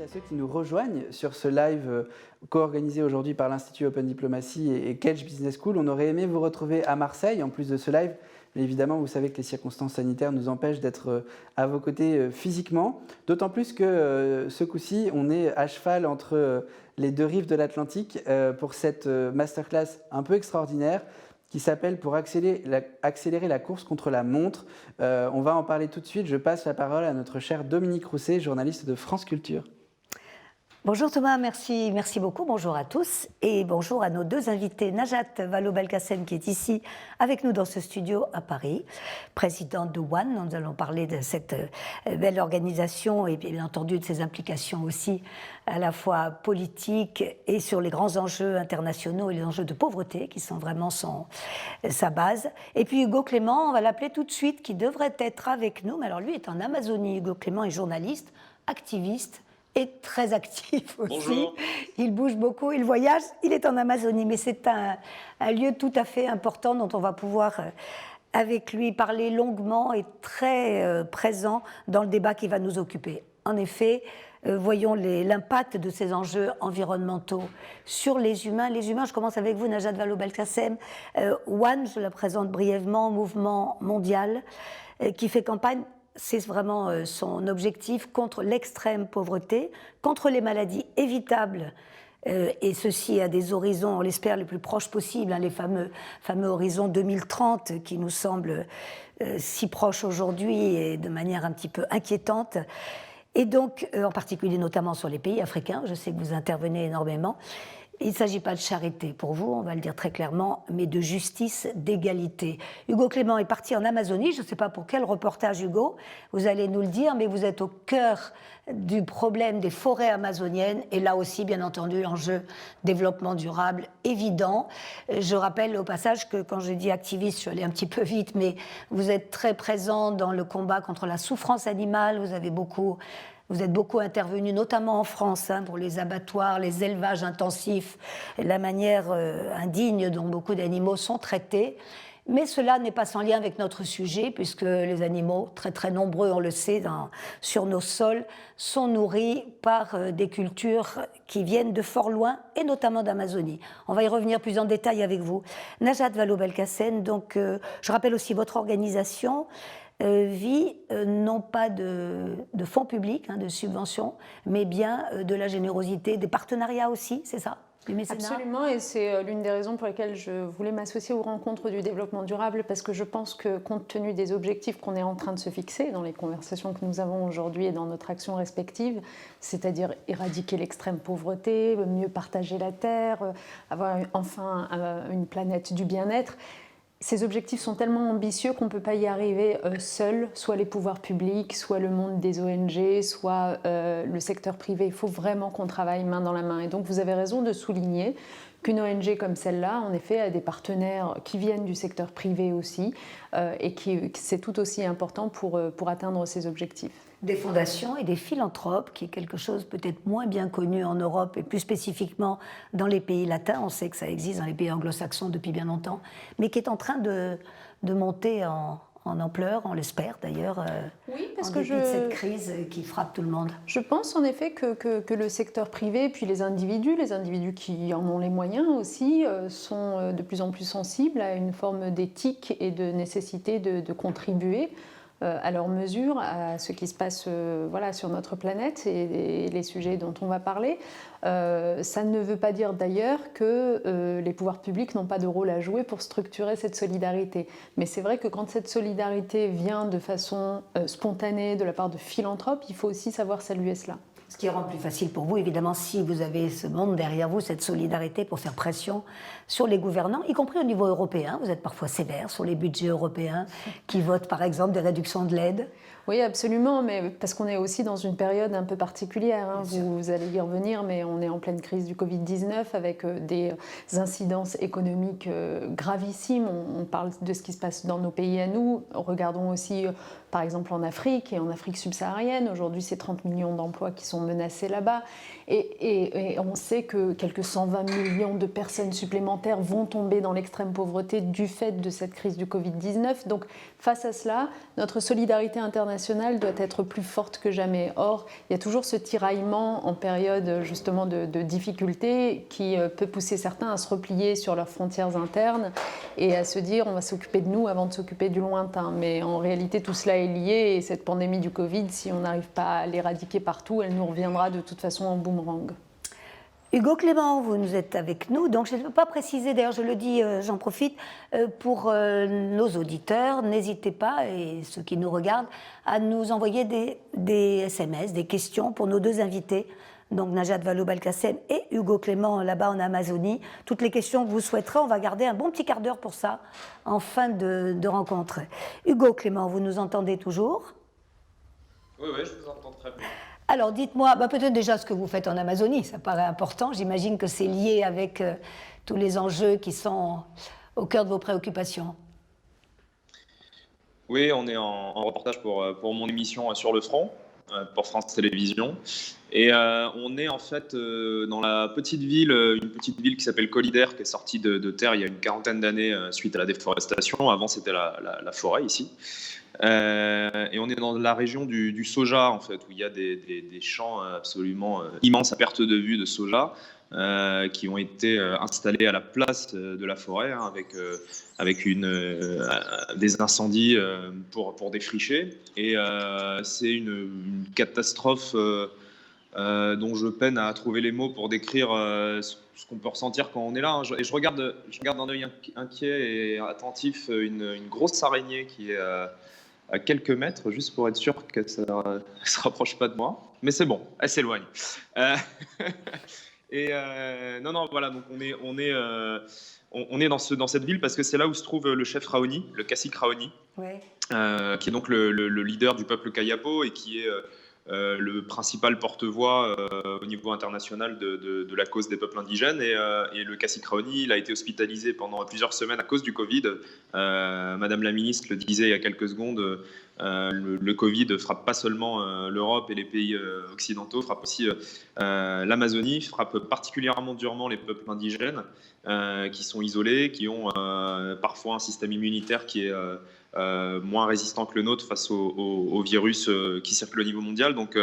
à ceux qui nous rejoignent sur ce live co-organisé aujourd'hui par l'Institut Open Diplomacy et Kedge Business School. On aurait aimé vous retrouver à Marseille en plus de ce live, mais évidemment vous savez que les circonstances sanitaires nous empêchent d'être à vos côtés physiquement. D'autant plus que ce coup-ci, on est à cheval entre les deux rives de l'Atlantique pour cette masterclass un peu extraordinaire qui s'appelle « Pour accélérer la course contre la montre ». On va en parler tout de suite. Je passe la parole à notre cher Dominique Rousset, journaliste de France Culture. Bonjour Thomas, merci beaucoup. Bonjour à tous et bonjour à nos deux invités. Najat Vallaud-Belkacem qui est ici avec nous dans ce studio à Paris, présidente de One. Nous allons parler de cette belle organisation et bien entendu de ses implications aussi à la fois politiques et sur les grands enjeux internationaux et les enjeux de pauvreté qui sont vraiment sa base. Et puis Hugo Clément, on va l'appeler tout de suite, qui devrait être avec nous. Mais alors lui est en Amazonie. Hugo Clément est journaliste, activiste, est très actif aussi. Bonjour. Il bouge beaucoup, il voyage, il est en Amazonie, mais c'est un lieu tout à fait important dont on va pouvoir, avec lui, parler longuement et très présent dans le débat qui va nous occuper. En effet, voyons l'impact de ces enjeux environnementaux sur les humains. Les humains, je commence avec vous, Najat Vallaud-Belkacem. One, je la présente brièvement, mouvement mondial qui fait campagne. C'est vraiment son objectif contre l'extrême pauvreté, contre les maladies évitables, et ceci à des horizons, on l'espère, les plus proches possibles, hein, les fameux horizons 2030 qui nous semblent si proches aujourd'hui et de manière un petit peu inquiétante. Et donc, en particulier notamment sur les pays africains, je sais que vous intervenez énormément. Il ne s'agit pas de charité pour vous, on va le dire très clairement, mais de justice, d'égalité. Hugo Clément est parti en Amazonie, je ne sais pas pour quel reportage, Hugo, vous allez nous le dire, mais vous êtes au cœur du problème des forêts amazoniennes, et là aussi, bien entendu, l'enjeu développement durable évident. Je rappelle au passage que quand je dis activiste, je suis allée un petit peu vite, mais vous êtes très présent dans le combat contre la souffrance animale, vous êtes beaucoup intervenu, notamment en France, hein, pour les abattoirs, les élevages intensifs, la manière indigne dont beaucoup d'animaux sont traités. Mais cela n'est pas sans lien avec notre sujet, puisque les animaux, très très nombreux, on le sait, sur nos sols, sont nourris par des cultures qui viennent de fort loin, et notamment d'Amazonie. On va y revenir plus en détail avec vous. Najat Vallaud-Belkacem, donc, je rappelle aussi votre organisation, vit non pas de fonds publics, hein, de subventions, mais bien de la générosité, des partenariats aussi, c'est ça, du mécénat ? Absolument, et c'est l'une des raisons pour lesquelles je voulais m'associer aux rencontres du développement durable, parce que je pense que compte tenu des objectifs qu'on est en train de se fixer dans les conversations que nous avons aujourd'hui et dans notre action respective, c'est-à-dire éradiquer l'extrême pauvreté, mieux partager la terre, avoir enfin une planète du bien-être, ces objectifs sont tellement ambitieux qu'on ne peut pas y arriver seul, soit les pouvoirs publics, soit le monde des ONG, soit le secteur privé. Il faut vraiment qu'on travaille main dans la main. Et donc vous avez raison de souligner qu'une ONG comme celle-là, en effet, a des partenaires qui viennent du secteur privé aussi, et c'est tout aussi important pour atteindre ces objectifs. Des fondations et des philanthropes, qui est quelque chose peut-être moins bien connu en Europe et plus spécifiquement dans les pays latins. On sait que ça existe dans les pays anglo-saxons depuis bien longtemps, mais qui est en train de monter en ampleur, on l'espère d'ailleurs, oui, parce en que dépit de cette crise qui frappe tout le monde. Je pense en effet que le secteur privé, puis les individus qui en ont les moyens aussi, sont de plus en plus sensibles à une forme d'éthique et de nécessité de contribuer à leur mesure à ce qui se passe sur notre planète et les sujets dont on va parler. Ça ne veut pas dire d'ailleurs que les pouvoirs publics n'ont pas de rôle à jouer pour structurer cette solidarité. Mais c'est vrai que quand cette solidarité vient de façon spontanée de la part de philanthropes, il faut aussi savoir saluer cela. Ce qui rend plus facile pour vous, évidemment, si vous avez ce monde derrière vous, cette solidarité pour faire pression sur les gouvernants, y compris au niveau européen. Vous êtes parfois sévère sur les budgets européens qui votent, par exemple, des réductions de l'aide. Oui, absolument, mais parce qu'on est aussi dans une période un peu particulière. Hein. Vous allez y revenir, mais on est en pleine crise du Covid-19 avec des incidences économiques gravissimes. On parle de ce qui se passe dans nos pays à nous. Regardons aussi, par exemple, en Afrique et en Afrique subsaharienne. Aujourd'hui, c'est 30 millions d'emplois qui sont menacés là-bas. Et on sait que quelques 120 millions de personnes supplémentaires vont tomber dans l'extrême pauvreté du fait de cette crise du Covid-19. Donc, face à cela, notre solidarité internationale internationale doit être plus forte que jamais. Or, il y a toujours ce tiraillement en période justement de difficulté qui peut pousser certains à se replier sur leurs frontières internes et à se dire on va s'occuper de nous avant de s'occuper du lointain. Mais en réalité, tout cela est lié et cette pandémie du Covid, si on n'arrive pas à l'éradiquer partout, elle nous reviendra de toute façon en boomerang. Hugo Clément, vous nous êtes avec nous, donc je ne peux pas préciser, d'ailleurs je le dis, j'en profite, pour nos auditeurs, n'hésitez pas, et ceux qui nous regardent, à nous envoyer des SMS, des questions pour nos deux invités, donc Najat Vallaud-Belkacem et Hugo Clément là-bas en Amazonie. Toutes les questions que vous souhaiterez, on va garder un bon petit quart d'heure pour ça, en fin de rencontre. Hugo Clément, vous nous entendez toujours ? Oui, je vous entends très bien. Alors, dites-moi, peut-être déjà ce que vous faites en Amazonie, ça paraît important. J'imagine que c'est lié avec tous les enjeux qui sont au cœur de vos préoccupations. Oui, on est en reportage pour mon émission Sur le front, pour France Télévisions. Et on est en fait dans la petite ville, une petite ville qui s'appelle Collider, qui est sortie de terre il y a une quarantaine d'années suite à la déforestation. Avant, c'était la forêt ici. Et on est dans la région du soja, en fait, où il y a des champs absolument immenses à perte de vue de soja qui ont été installés à la place de la forêt, hein, avec des incendies pour défricher. Et c'est une catastrophe dont je peine à trouver les mots pour décrire ce qu'on peut ressentir quand on est là. Hein. Et je regarde d'un œil inquiet et attentif une grosse araignée qui est à quelques mètres, juste pour être sûr qu'elle ne se rapproche pas de moi. Mais c'est bon, elle s'éloigne. Non, voilà, donc on est dans cette ville parce que c'est là où se trouve le chef Raoni, le cacique Raoni, Ouais. qui est donc le leader du peuple Kayapo et qui est le principal porte-voix au niveau international de la cause des peuples indigènes. Et le cacique Raoni, il a été hospitalisé pendant plusieurs semaines à cause du Covid. Madame la ministre le disait il y a quelques secondes, le Covid frappe pas seulement l'Europe et les pays occidentaux, frappe aussi l'Amazonie, frappe particulièrement durement les peuples indigènes qui sont isolés, qui ont parfois un système immunitaire qui est moins résistant que le nôtre face au virus qui circule au niveau mondial. Donc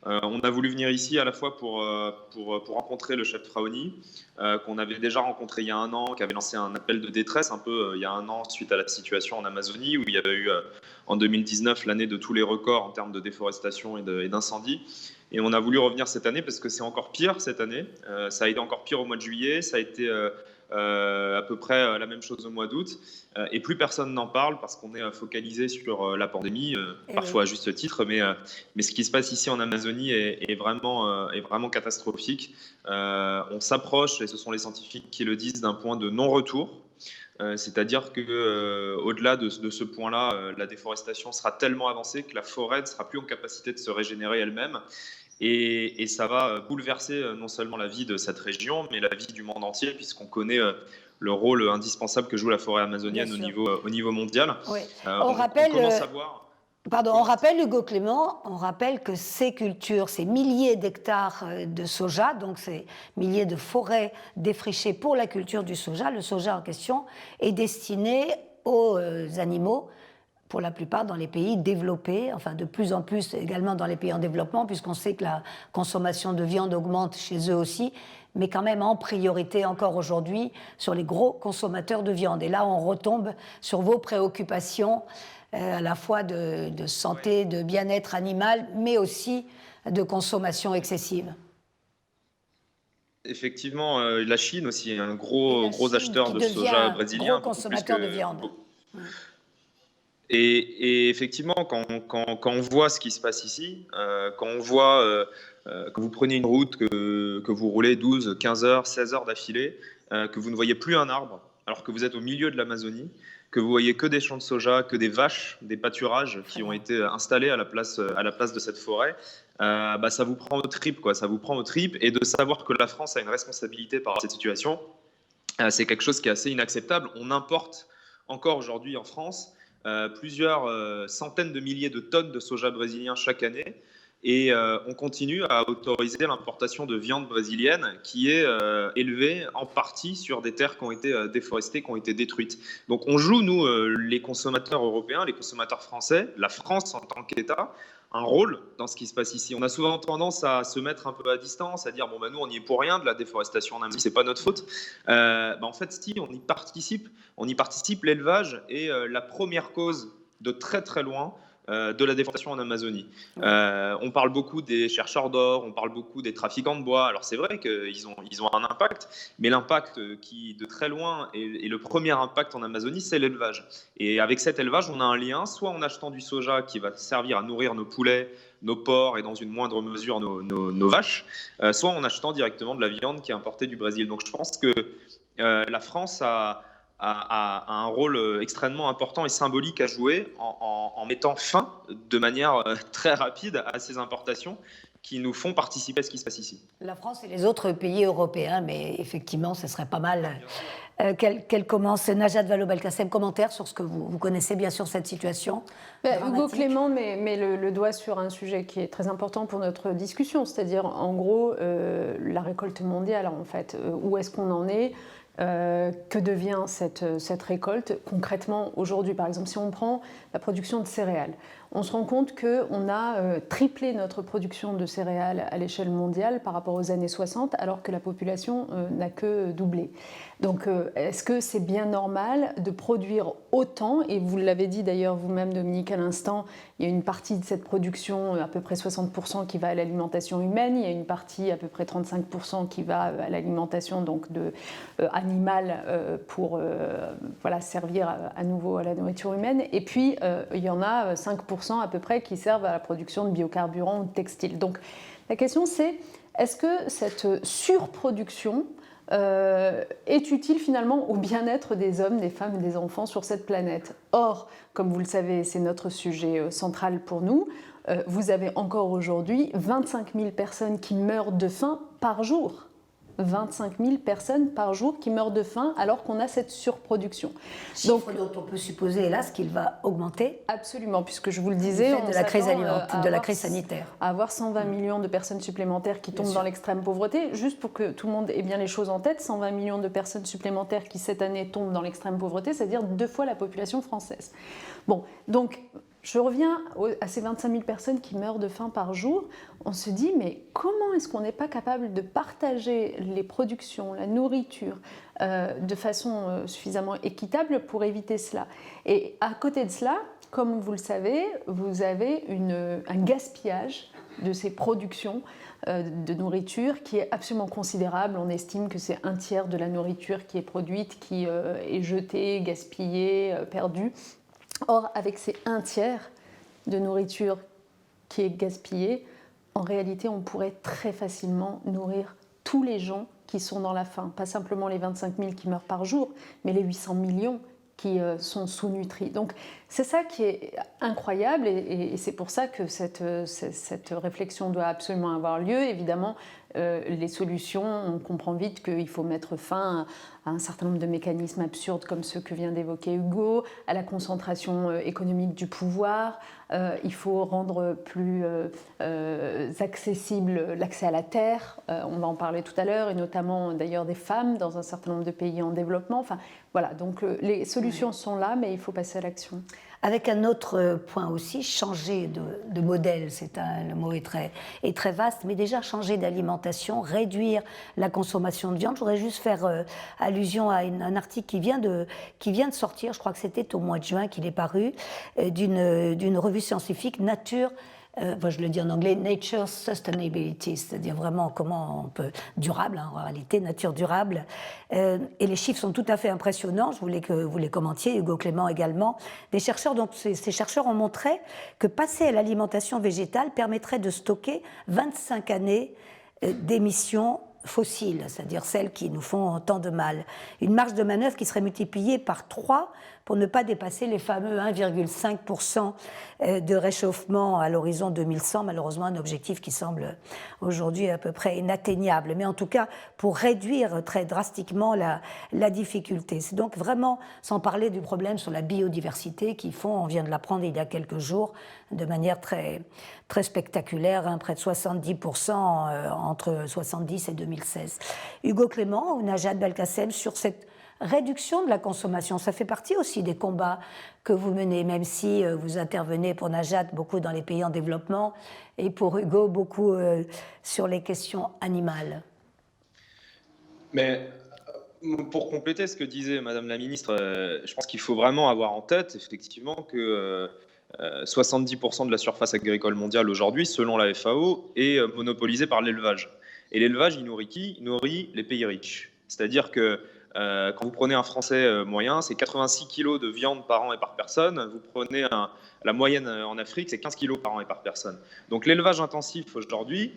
on a voulu venir ici à la fois pour rencontrer le chef Raoni, qu'on avait déjà rencontré il y a un an, qui avait lancé un appel de détresse un peu il y a un an suite à la situation en Amazonie, où il y avait eu en 2019 l'année de tous les records en termes de déforestation et d'incendie. Et on a voulu revenir cette année parce que c'est encore pire cette année. Ça a été encore pire au mois de juillet, ça a été à peu près la même chose au mois d'août. Et plus personne n'en parle parce qu'on est focalisé sur la pandémie, parfois à juste titre. Mais ce qui se passe ici en Amazonie est vraiment catastrophique. On s'approche, et ce sont les scientifiques qui le disent, d'un point de non-retour. C'est-à-dire qu'au-delà de ce point-là, la déforestation sera tellement avancée que la forêt ne sera plus en capacité de se régénérer elle-même. Et ça va bouleverser non seulement la vie de cette région, mais la vie du monde entier, puisqu'on connaît le rôle indispensable que joue la forêt amazonienne au niveau mondial. Oui. On commence à voir... On rappelle, Hugo Clément, on rappelle que ces cultures, ces milliers d'hectares de soja, donc ces milliers de forêts défrichées pour la culture du soja, le soja en question est destiné aux animaux, pour la plupart dans les pays développés, enfin de plus en plus également dans les pays en développement, puisqu'on sait que la consommation de viande augmente chez eux aussi, mais quand même en priorité encore aujourd'hui sur les gros consommateurs de viande. Et là, on retombe sur vos préoccupations à la fois de santé, de bien-être animal, mais aussi de consommation excessive. Effectivement, la Chine aussi est un gros acheteur de soja brésilien. Gros consommateur de viande. Et effectivement, quand on voit ce qui se passe ici, quand on voit que vous prenez une route, que vous roulez 12, 15 heures, 16 heures d'affilée, que vous ne voyez plus un arbre, alors que vous êtes au milieu de l'Amazonie, que vous voyez que des champs de soja, que des vaches, des pâturages qui ont été installés à la place de cette forêt, ça vous prend aux tripes, quoi. Ça vous prend aux tripes. Et de savoir que la France a une responsabilité par rapport à cette situation, c'est quelque chose qui est assez inacceptable. On importe encore aujourd'hui en France plusieurs centaines de milliers de tonnes de soja brésilien chaque année. Et on continue à autoriser l'importation de viande brésilienne qui est élevée en partie sur des terres qui ont été déforestées, qui ont été détruites. Donc on joue, nous, les consommateurs européens, les consommateurs français, la France en tant qu'État, un rôle dans ce qui se passe ici. On a souvent tendance à se mettre un peu à distance, à dire bon, nous, on n'y est pour rien de la déforestation en Amazonie, c'est pas notre faute. En fait, si, on y participe. On y participe. L'élevage est la première cause de très très loin de la déforestation en Amazonie. On parle beaucoup des chercheurs d'or, on parle beaucoup des trafiquants de bois. Alors c'est vrai qu'ils ont un impact, mais l'impact qui de très loin est le premier impact en Amazonie, c'est l'élevage. Et avec cet élevage, on a un lien, soit en achetant du soja qui va servir à nourrir nos poulets, nos porcs et dans une moindre mesure nos vaches, soit en achetant directement de la viande qui est importée du Brésil. Donc je pense que la France a un rôle extrêmement important et symbolique à jouer en mettant fin de manière très rapide à ces importations qui nous font participer à ce qui se passe ici. La France et les autres pays européens, mais effectivement, ce serait pas mal qu'elle commence. Najat Vallaud-Belkacem, commentaire sur ce que vous connaissez bien sûr cette situation. Hugo Clément met le doigt sur un sujet qui est très important pour notre discussion, c'est-à-dire en gros la récolte mondiale en fait. Où est-ce qu'on en est ? Que devient cette récolte concrètement aujourd'hui? Par exemple, si on prend la production de céréales, on se rend compte qu'on a triplé notre production de céréales à l'échelle mondiale par rapport aux années 60, alors que la population n'a que doublé. Donc, est-ce que c'est bien normal de produire autant? Et vous l'avez dit d'ailleurs vous-même, Dominique, à l'instant, il y a une partie de cette production, à peu près 60%, qui va à l'alimentation humaine, il y a une partie, à peu près 35%, qui va à l'alimentation donc animale pour servir à nouveau à la nourriture humaine. Et puis, il y en a 5% à peu près qui servent à la production de biocarburants ou de textiles. Donc, la question c'est, est-ce que cette surproduction est utile finalement au bien-être des hommes, des femmes et des enfants sur cette planète? Or, comme vous le savez, c'est notre sujet central pour nous. Vous avez encore aujourd'hui 25 000 personnes qui meurent de faim par jour. 25 000 personnes par jour qui meurent de faim alors qu'on a cette surproduction. Chiffre dont on peut supposer, hélas, qu'il va augmenter. Absolument, puisque je vous le disais, on de la crise alimentaire, de la crise sanitaire. À avoir 120 millions de personnes supplémentaires qui tombent dans l'extrême pauvreté. Juste pour que tout le monde ait bien les choses en tête, 120 millions de personnes supplémentaires qui cette année tombent dans l'extrême pauvreté, c'est-à-dire 2 fois la population française. Bon, donc je reviens à ces 25 000 personnes qui meurent de faim par jour. On se dit, mais comment est-ce qu'on n'est pas capable de partager les productions, la nourriture, de façon suffisamment équitable pour éviter cela? Et à côté de cela, comme vous le savez, vous avez un gaspillage de ces productions de nourriture qui est absolument considérable. On estime que c'est 1/3 de la nourriture qui est produite, qui est jetée, gaspillée, perdue. Or, avec ces 1/3 de nourriture qui est gaspillée, en réalité, on pourrait très facilement nourrir tous les gens qui sont dans la faim. Pas simplement les 25 000 qui meurent par jour, mais les 800 millions qui sont sous-nutris. Donc, c'est ça qui est incroyable et c'est pour ça que cette réflexion doit absolument avoir lieu. Évidemment, les solutions, on comprend vite qu'il faut mettre fin à un certain nombre de mécanismes absurdes comme ceux que vient d'évoquer Hugo, à la concentration économique du pouvoir. Il faut rendre plus accessible l'accès à la terre, on va en parler tout à l'heure, et notamment d'ailleurs des femmes dans un certain nombre de pays en développement. Enfin, voilà, donc les solutions sont là, mais il faut passer à l'action. Avec un autre point aussi, changer de modèle, le mot est très vaste, mais déjà changer d'alimentation, réduire la consommation de viande. Je voudrais juste faire allusion à un article qui vient de sortir, je crois que c'était au mois de juin qu'il est paru, d'une revue scientifique, Nature, je le dis en anglais, Nature Sustainability, c'est-à-dire vraiment comment on peut, durable, en réalité, nature durable. Et les chiffres sont tout à fait impressionnants, je voulais que vous les commentiez, Hugo Clément également. Des chercheurs, donc ces chercheurs ont montré que passer à l'alimentation végétale permettrait de stocker 25 années d'émissions fossiles, c'est-à-dire celles qui nous font tant de mal. Une marge de manœuvre qui serait multipliée par 3 pour ne pas dépasser les fameux 1,5% de réchauffement à l'horizon 2100, malheureusement un objectif qui semble aujourd'hui à peu près inatteignable, mais en tout cas pour réduire très drastiquement la difficulté. C'est donc vraiment, sans parler du problème sur la biodiversité qui font, on vient de l'apprendre il y a quelques jours, de manière très, très spectaculaire, hein, près de 70% entre 70 et 2016. Hugo Clément ou Najat Belkacem sur cette réduction de la consommation, ça fait partie aussi des combats que vous menez, même si vous intervenez pour Najat beaucoup dans les pays en développement et pour Hugo beaucoup sur les questions animales. Mais pour compléter ce que disait Madame la Ministre, je pense qu'il faut vraiment avoir en tête effectivement que 70% de la surface agricole mondiale aujourd'hui, selon la FAO, est monopolisée par l'élevage. Et l'élevage, il nourrit qui? Il nourrit les pays riches. C'est-à-dire que quand vous prenez un Français moyen, c'est 86 kilos de viande par an et par personne. Vous prenez la moyenne en Afrique, c'est 15 kilos par an et par personne. Donc l'élevage intensif aujourd'hui,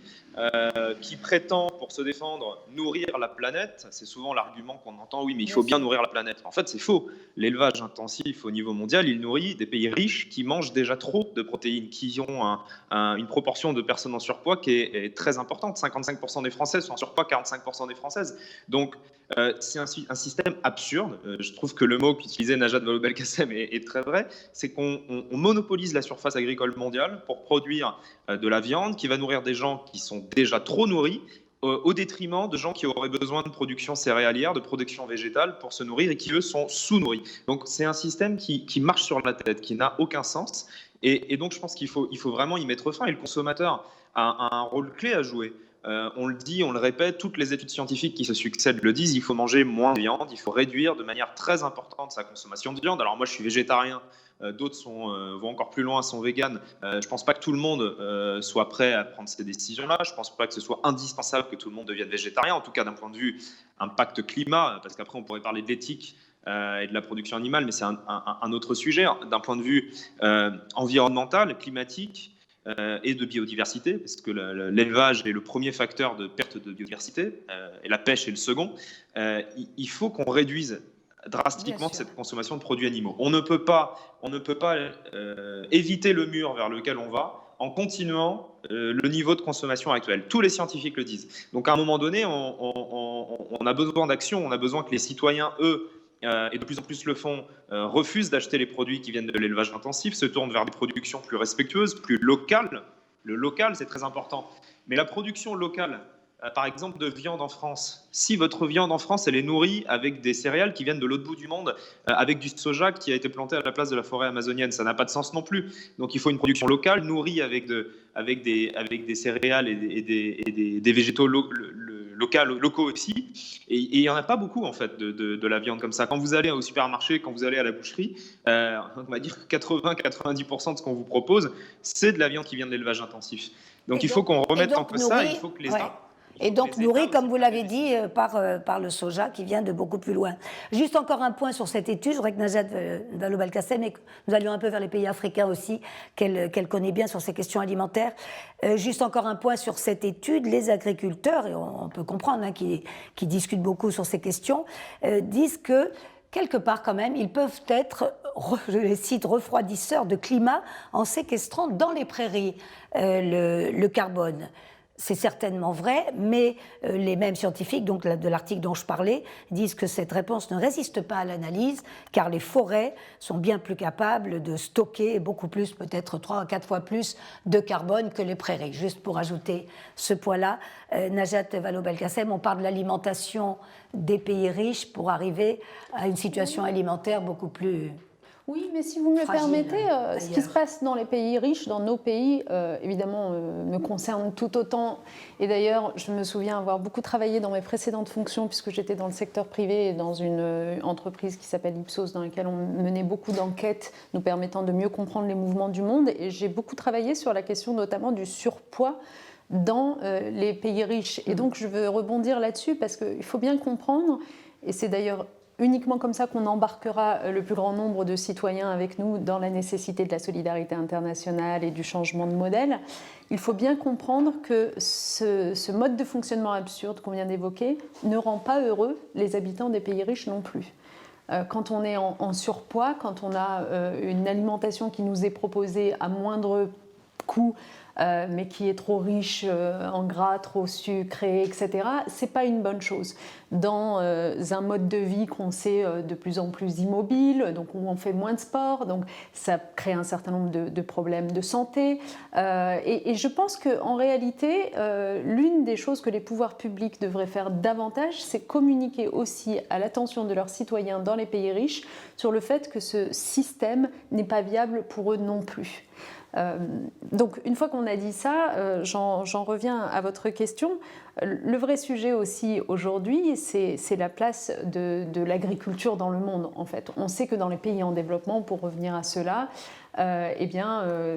qui prétend, pour se défendre, nourrir la planète, c'est souvent l'argument qu'on entend, oui, mais il faut bien nourrir la planète. En fait, c'est faux. L'élevage intensif au niveau mondial, il nourrit des pays riches qui mangent déjà trop de protéines, qui ont une proportion de personnes en surpoids qui est très importante. 55% des Français sont en surpoids, 45% des Françaises. Donc, c'est un système absurde. Je trouve que le mot qu'utilisait Najat Vallaud-Belkacem est très vrai. C'est qu'on monopolise la surface agricole mondiale pour produire de la viande qui va nourrir des gens qui sont déjà trop nourris au détriment de gens qui auraient besoin de production céréalière, de production végétale pour se nourrir et qui, eux, sont sous-nourris. Donc, c'est un système qui marche sur la tête, qui n'a aucun sens. Et donc, je pense qu'il faut vraiment y mettre fin. Et le consommateur a un rôle clé à jouer. On le dit, on le répète, toutes les études scientifiques qui se succèdent le disent, il faut manger moins de viande, il faut réduire de manière très importante sa consommation de viande. Alors moi, je suis végétarien, d'autres vont encore plus loin, sont véganes. Je ne pense pas que tout le monde soit prêt à prendre ces décisions-là. Je ne pense pas que ce soit indispensable que tout le monde devienne végétarien, en tout cas d'un point de vue impact climat, parce qu'après on pourrait parler de l'éthique et de la production animale, mais c'est un autre sujet. D'un point de vue environnemental, climatique, et de biodiversité, parce que l'élevage est le premier facteur de perte de biodiversité, et la pêche est le second. Il faut qu'on réduise drastiquement cette consommation de produits animaux. On ne peut pas éviter le mur vers lequel on va en continuant le niveau de consommation actuel. Tous les scientifiques le disent. Donc à un moment donné, on a besoin d'action, on a besoin que les citoyens, eux, et de plus en plus le font, refusent d'acheter les produits qui viennent de l'élevage intensif, se tournent vers des productions plus respectueuses, plus locales. Le local, c'est très important. Mais la production locale, par exemple de viande en France, si votre viande en France, elle est nourrie avec des céréales qui viennent de l'autre bout du monde, avec du soja qui a été planté à la place de la forêt amazonienne, ça n'a pas de sens non plus. Donc il faut une production locale, nourrie avec des céréales et des végétaux locaux aussi, et il n'y en a pas beaucoup en fait de la viande comme ça. Quand vous allez au supermarché, quand vous allez à la boucherie, on va dire que 80-90% de ce qu'on vous propose, c'est de la viande qui vient de l'élevage intensif. Donc il faut qu'on remette en cause ça, il faut que les Et donc nourri, comme vous l'avez dit, par le soja qui vient de beaucoup plus loin. Juste encore un point sur cette étude, je voudrais que Najat Vallaud-Belkacem, et que nous allions un peu vers les pays africains aussi, qu'elle connaît bien sur ces questions alimentaires. Juste encore un point sur cette étude, les agriculteurs, et on peut comprendre hein, qui discutent beaucoup sur ces questions, disent que quelque part quand même, ils peuvent être, je les cite, refroidisseurs de climat en séquestrant dans les prairies le carbone. C'est certainement vrai, mais les mêmes scientifiques, donc de l'article dont je parlais, disent que cette réponse ne résiste pas à l'analyse, car les forêts sont bien plus capables de stocker beaucoup plus, peut-être 3 à 4 fois plus de carbone que les prairies. Juste pour ajouter ce point-là, Najat Vallaud-Belkacem, on parle de l'alimentation des pays riches pour arriver à une situation alimentaire beaucoup plus... Oui, mais si vous me le permettez, ce qui se passe dans les pays riches, dans nos pays, évidemment, me concerne tout autant. Et d'ailleurs, je me souviens avoir beaucoup travaillé dans mes précédentes fonctions, puisque j'étais dans le secteur privé et dans une entreprise qui s'appelle Ipsos, dans laquelle on menait beaucoup d'enquêtes nous permettant de mieux comprendre les mouvements du monde. Et j'ai beaucoup travaillé sur la question notamment du surpoids dans les pays riches. Et donc, je veux rebondir là-dessus, parce qu'il faut bien comprendre, et c'est d'ailleurs uniquement comme ça qu'on embarquera le plus grand nombre de citoyens avec nous dans la nécessité de la solidarité internationale et du changement de modèle. Il faut bien comprendre que ce mode de fonctionnement absurde qu'on vient d'évoquer ne rend pas heureux les habitants des pays riches non plus. quand on est en surpoids, quand on a une alimentation qui nous est proposée à moindre coût, mais qui est trop riche en gras, trop sucré, etc., c'est pas une bonne chose. Dans un mode de vie qu'on sait de plus en plus immobile, donc où on fait moins de sport, donc ça crée un certain nombre de problèmes de santé. Et je pense qu'en réalité, l'une des choses que les pouvoirs publics devraient faire davantage, c'est communiquer aussi à l'attention de leurs citoyens dans les pays riches sur le fait que ce système n'est pas viable pour eux non plus. Donc une fois qu'on a dit ça, j'en reviens à votre question. Le vrai sujet aussi aujourd'hui, c'est la place de l'agriculture dans le monde, en fait. On sait que dans les pays en développement, pour revenir à cela,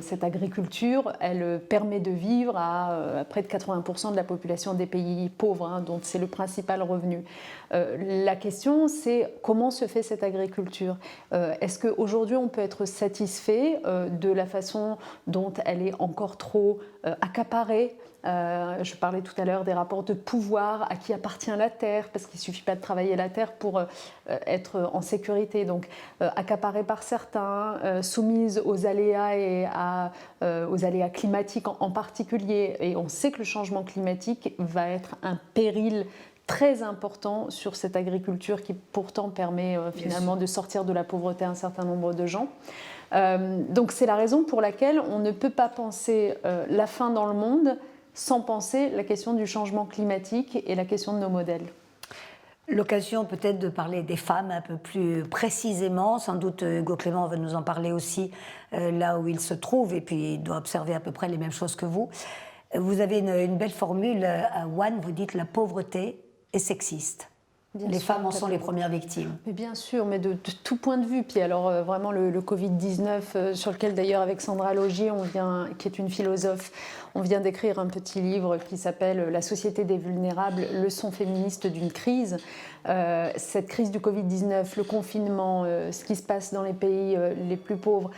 cette agriculture, elle permet de vivre à près de 80% de la population des pays pauvres, hein, dont c'est le principal revenu. La question, c'est comment se fait cette agriculture ? Est-ce qu'aujourd'hui, on peut être satisfait de la façon dont elle est encore trop accaparée ? Je parlais tout à l'heure des rapports de pouvoir, à qui appartient la terre, parce qu'il ne suffit pas de travailler la terre pour être en sécurité. Donc, accaparée par certains, soumise aux aléas et aux aléas climatiques en particulier. Et on sait que le changement climatique va être un péril très important sur cette agriculture qui pourtant permet finalement de sortir de la pauvreté un certain nombre de gens. Donc, c'est la raison pour laquelle on ne peut pas penser la fin dans le monde sans penser la question du changement climatique et la question de nos modèles. L'occasion peut-être de parler des femmes un peu plus précisément. Sans doute Hugo Clément va nous en parler aussi là où il se trouve et puis il doit observer à peu près les mêmes choses que vous. Vous avez une belle formule à One, vous dites la pauvreté est sexiste. Les femmes en sont les premières victimes. Mais bien sûr, mais de tout point de vue. Puis alors vraiment le Covid-19, sur lequel d'ailleurs avec Sandra Logier, qui est une philosophe, on vient d'écrire un petit livre qui s'appelle « La société des vulnérables, leçons féministes d'une crise ». Cette crise du Covid-19, le confinement, ce qui se passe dans les pays les plus pauvres,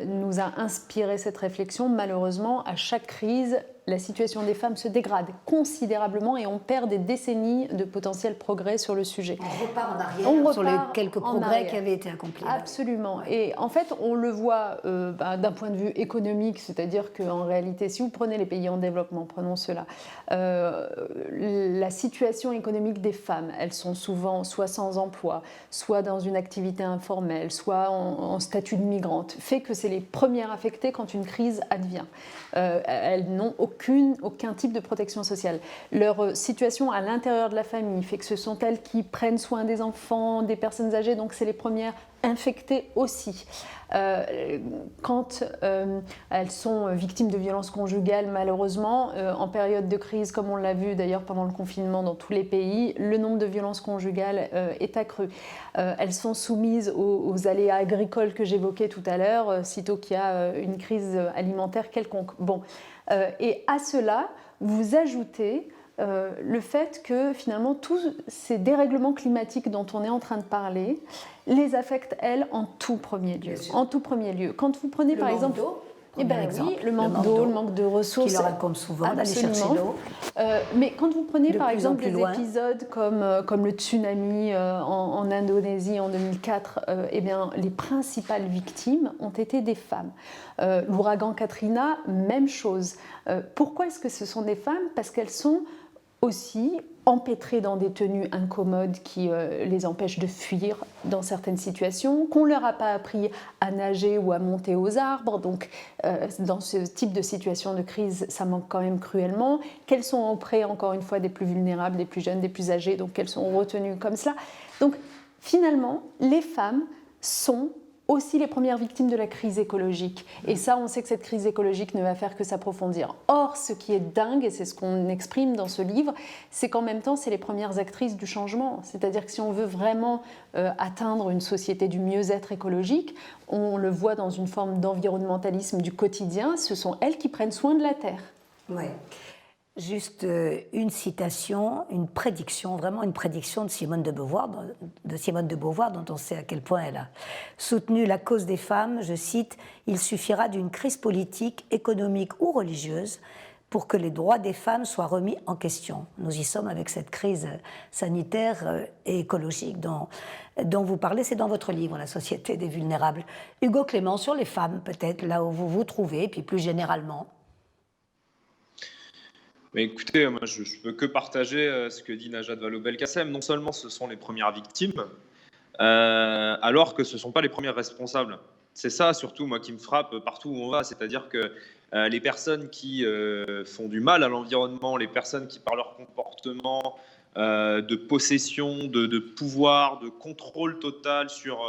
nous a inspiré cette réflexion. Malheureusement, à chaque crise, la situation des femmes se dégrade considérablement et on perd des décennies de potentiels progrès sur le sujet. On repart en arrière sur les quelques progrès qui avaient été accomplis. Absolument. Et en fait, on le voit d'un point de vue économique, c'est-à-dire qu'en réalité, si vous prenez les pays en développement, prenons cela, la situation économique des femmes, elles sont souvent soit sans emploi, soit dans une activité informelle, soit en statut de migrante, fait que c'est les premières affectées quand une crise advient. Elles n'ont aucun type de protection sociale. Leur situation à l'intérieur de la famille fait que ce sont elles qui prennent soin des enfants, des personnes âgées, donc c'est les premières infectées aussi. Quand elles sont victimes de violences conjugales, malheureusement, en période de crise, comme on l'a vu d'ailleurs pendant le confinement dans tous les pays, le nombre de violences conjugales est accru. Elles sont soumises aux aléas agricoles que j'évoquais tout à l'heure, sitôt qu'il y a une crise alimentaire quelconque. Bon. Et à cela, vous ajoutez le fait que finalement tous ces dérèglements climatiques dont on est en train de parler les affectent, elles, en tout premier lieu. En tout premier lieu. Quand vous prenez par exemple... Oui, le manque d'eau, le manque de ressources. Qui leur incombe souvent d'aller chercher l'eau. Mais quand vous prenez par exemple des épisodes comme le tsunami en Indonésie en 2004, les principales victimes ont été des femmes. L'ouragan Katrina, même chose. Pourquoi est-ce que ce sont des femmes ? Parce qu'elles sont aussi empêtrées dans des tenues incommodes qui les empêchent de fuir dans certaines situations, qu'on ne leur a pas appris à nager ou à monter aux arbres, donc dans ce type de situation de crise, ça manque quand même cruellement, qu'elles sont auprès, encore une fois, des plus vulnérables, des plus jeunes, des plus âgés, donc elles sont retenues comme cela. Donc finalement, les femmes sont aussi les premières victimes de la crise écologique. Et ça, on sait que cette crise écologique ne va faire que s'approfondir. Or, ce qui est dingue, et c'est ce qu'on exprime dans ce livre, c'est qu'en même temps, c'est les premières actrices du changement. C'est-à-dire que si on veut vraiment atteindre une société du mieux-être écologique, on le voit dans une forme d'environnementalisme du quotidien, ce sont elles qui prennent soin de la Terre. Oui. Juste une citation, une prédiction, vraiment une prédiction de Simone de Beauvoir, dont on sait à quel point elle a soutenu la cause des femmes. Je cite « Il suffira d'une crise politique, économique ou religieuse pour que les droits des femmes soient remis en question. Nous y sommes avec cette crise sanitaire et écologique dont vous parlez, c'est dans votre livre, La société des vulnérables. Hugo Clément, sur les femmes, peut-être, là où vous vous trouvez, et puis plus généralement. Mais écoutez, moi je ne peux que partager ce que dit Najat Vallaud-Belkacem. Non seulement ce sont les premières victimes, alors que ce ne sont pas les premières responsables. C'est ça surtout moi qui me frappe partout où on va, c'est-à-dire que les personnes qui font du mal à l'environnement, les personnes qui par leur comportement de possession, de pouvoir, de contrôle total sur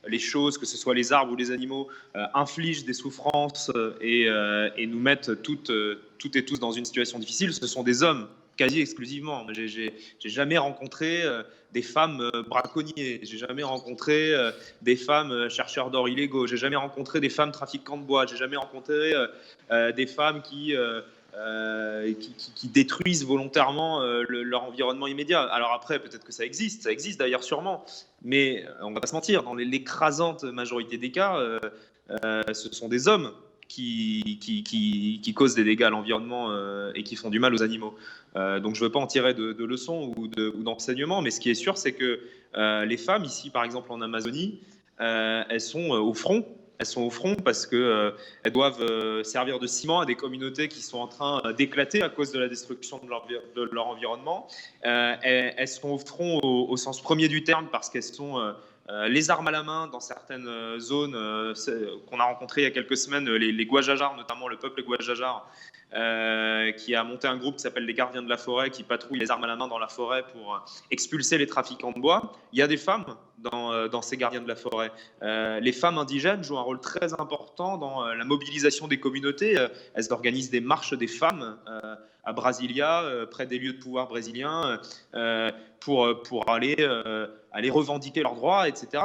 les choses, que ce soit les arbres ou les animaux, infligent des souffrances et nous mettent toutes et tous dans une situation difficile, ce sont des hommes, quasi exclusivement. J'ai jamais rencontré des femmes braconniers, j'ai jamais rencontré des femmes chercheurs d'or illégaux, j'ai jamais rencontré des femmes trafiquants de bois, j'ai jamais rencontré des femmes qui détruisent volontairement leur environnement immédiat. Alors après, peut-être que ça existe d'ailleurs sûrement, mais on ne va pas se mentir, dans l'écrasante majorité des cas, ce sont des hommes qui causent des dégâts à l'environnement et qui font du mal aux animaux. Donc je ne veux pas en tirer de leçons ou d'enseignements, mais ce qui est sûr, c'est que les femmes, ici par exemple en Amazonie, elles sont au front. Elles sont au front parce qu'elles doivent servir de ciment à des communautés qui sont en train d'éclater à cause de la destruction de leur environnement. Elles sont au front au sens premier du terme parce qu'elles sont les armes à la main dans certaines zones qu'on a rencontrées il y a quelques semaines, les Guajajars, notamment le peuple Guajajar, qui a monté un groupe qui s'appelle les Gardiens de la forêt, qui patrouille les armes à la main dans la forêt pour expulser les trafiquants de bois. Il y a des femmes dans ces gardiens de la forêt. Les femmes indigènes jouent un rôle très important dans la mobilisation des communautés. Elles organisent des marches des femmes à Brasilia, près des lieux de pouvoir brésiliens, pour aller revendiquer leurs droits, etc.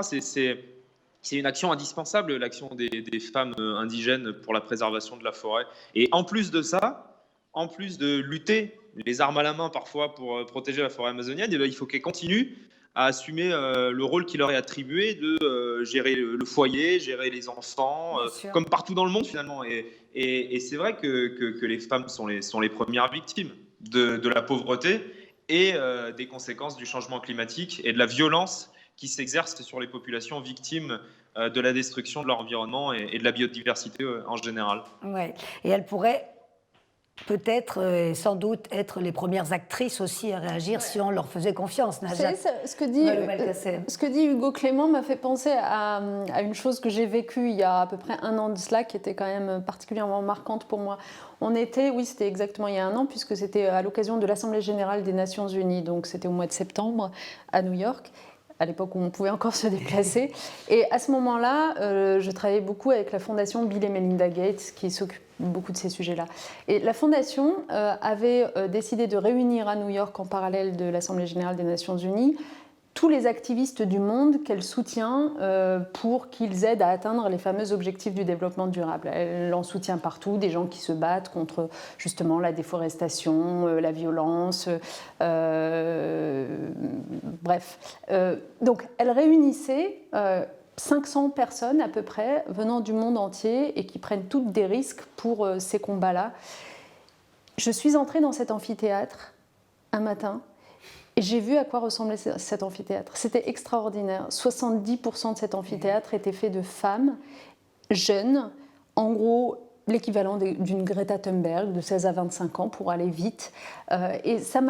C'est une action indispensable, l'action des femmes indigènes pour la préservation de la forêt. Et en plus de ça, en plus de lutter les armes à la main parfois pour protéger la forêt amazonienne, il faut qu'elles continuent à assumer le rôle qui leur est attribué de gérer le foyer, gérer les enfants, comme partout dans le monde finalement. Et c'est vrai que les femmes sont les premières victimes de la pauvreté et des conséquences du changement climatique et de la violence qui s'exerce sur les populations victimes de la destruction de leur environnement et de la biodiversité en général. Ouais. Et elles pourraient peut-être, sans doute, être les premières actrices aussi à réagir si on leur faisait confiance. Najat. Ce que dit Hugo Clément m'a fait penser à une chose que j'ai vécue il y a à peu près 1 an de cela, qui était quand même particulièrement marquante pour moi. C'était exactement il y a 1 an, puisque c'était à l'occasion de l'Assemblée générale des Nations Unies, donc c'était au mois de septembre à New York, à l'époque où on pouvait encore se déplacer. Et à ce moment-là, je travaillais beaucoup avec la fondation Bill et Melinda Gates, qui s'occupe beaucoup de ces sujets-là. Et la fondation avait décidé de réunir à New York, en parallèle de l'Assemblée générale des Nations Unies, tous les activistes du monde qu'elle soutient pour qu'ils aident à atteindre les fameux objectifs du développement durable. Elle en soutient partout, des gens qui se battent contre justement la déforestation, la violence, bref. Donc elle réunissait 500 personnes à peu près venant du monde entier et qui prennent toutes des risques pour ces combats-là. Je suis entrée dans cet amphithéâtre un matin. Et j'ai vu à quoi ressemblait cet amphithéâtre. C'était extraordinaire. 70% de cet amphithéâtre était fait de femmes jeunes, en gros l'équivalent d'une Greta Thunberg de 16 à 25 ans pour aller vite. Et ça